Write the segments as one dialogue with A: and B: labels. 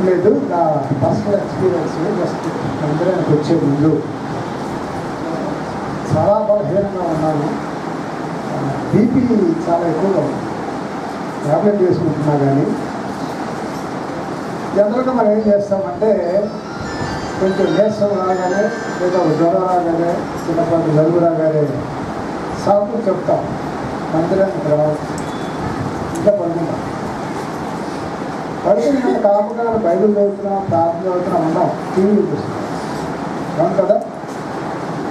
A: లేదు, నా personal experience. Just మందిరానికి వచ్చే ముందు చాలా బలహీనంగా ఉన్నాను. బీపీ చాలా ఎక్కువగా ఉంది. ట్యాబ్లెట్ వేసుకుంటున్నా కానీ జనరల్గా మనం ఏం చేస్తామంటే కొంచెం నీరసం రాగానే లేదా జ్వరం రాగానే చిన్నపాటి జలుబు రాగానే సాకు చెప్తాం, మందిరానికి రావచ్చు, ఇంకా పడుకుంటాం. పడుకుని కాపుగా బైబిల్ చదువుతున్నాం, ప్రార్థన చదువుతున్నాం, ఉన్నాం, టీవీ చూస్తున్నాం. అవును కదా?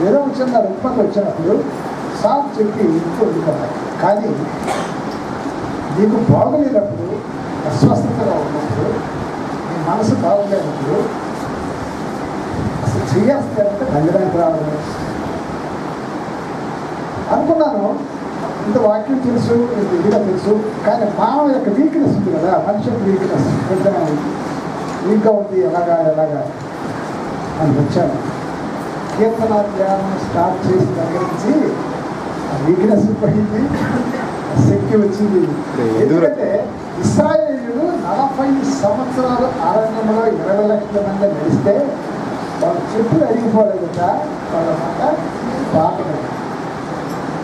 A: ఏదో చిన్న రుప్పకి వచ్చినప్పుడు సాకు చెప్పి ఇంట్లో ఉండిపోతాయి. కానీ నీకు బాగులేనప్పుడు, అస్వస్థతగా ఉన్నప్పుడు, నీ మనసు బాగులేనప్పుడు అసలు చేయాల్సిందంటే మందిరానికి రావడం అనుకున్నాను. ఇంత వాక్యం తెలుసు, ఇంత ఇదిగా తెలుసు, కానీ మానవ యొక్క వీక్నెస్ ఉంది కదా, మనిషి యొక్క వీక్నెస్ కొంచెం వీక్గా ఉంది. ఎలాగా అని వచ్చాను. కీర్తన ధ్యానం స్టార్ట్ చేసిన దగ్గర నుంచి ఆ వీక్నెస్ పోయింది, శక్తి వచ్చింది. ఎందుకంటే ఇశ్రాయేలీయులు 40 సంవత్సరాలు అరణ్యంలో 20 లక్షల మంది నడిస్తే వాళ్ళ చెప్పులు అరిగిపోలేదట, వాళ్ళ మాట పాటలు.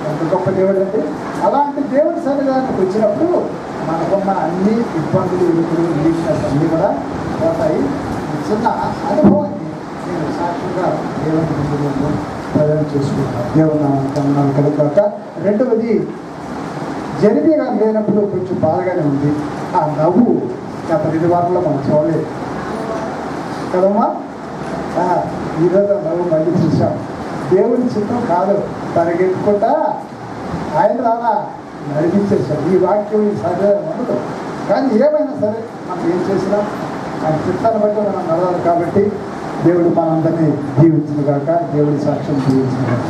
A: ఎంత గొప్ప దేవుడు అండి! అలాంటి దేవుడి సన్నిధానికి వచ్చినప్పుడు మనకున్న అన్ని ఇబ్బందులు, ఇరుకులు, వీక్నెస్ అన్నీ కూడా పోతాయి. చిన్న అనుభవాన్ని నేను సాక్షిగా దేవుని ముందు ప్రజలు చేసుకుంటాను. దేవుడు నామం కలుగుతాక. రెండవది, జరిగిగా లేనప్పుడు కొంచెం బాధగానే ఉంది. ఆ నవ్వు గత 2 వారాల్లో మనం చూడలేదు కదమ్మా. ఈరోజు ఆ నవ్వు మళ్ళీ చూసాం. దేవుని చిత్రం కాదు, పరిగెత్తుకుంటా ఆయన రాలా నడిపించేసాం. ఈ వాక్యం సరే ఉండదు, కానీ ఏమైనా సరే మనం ఏం చేసినా ఆయన చిత్తాన్ని బట్టి మనం నడవాలి. కాబట్టి దేవుడు మనందరినీ దీవించుగాక, దేవుడి సాక్ష్యం దీవించుగాక.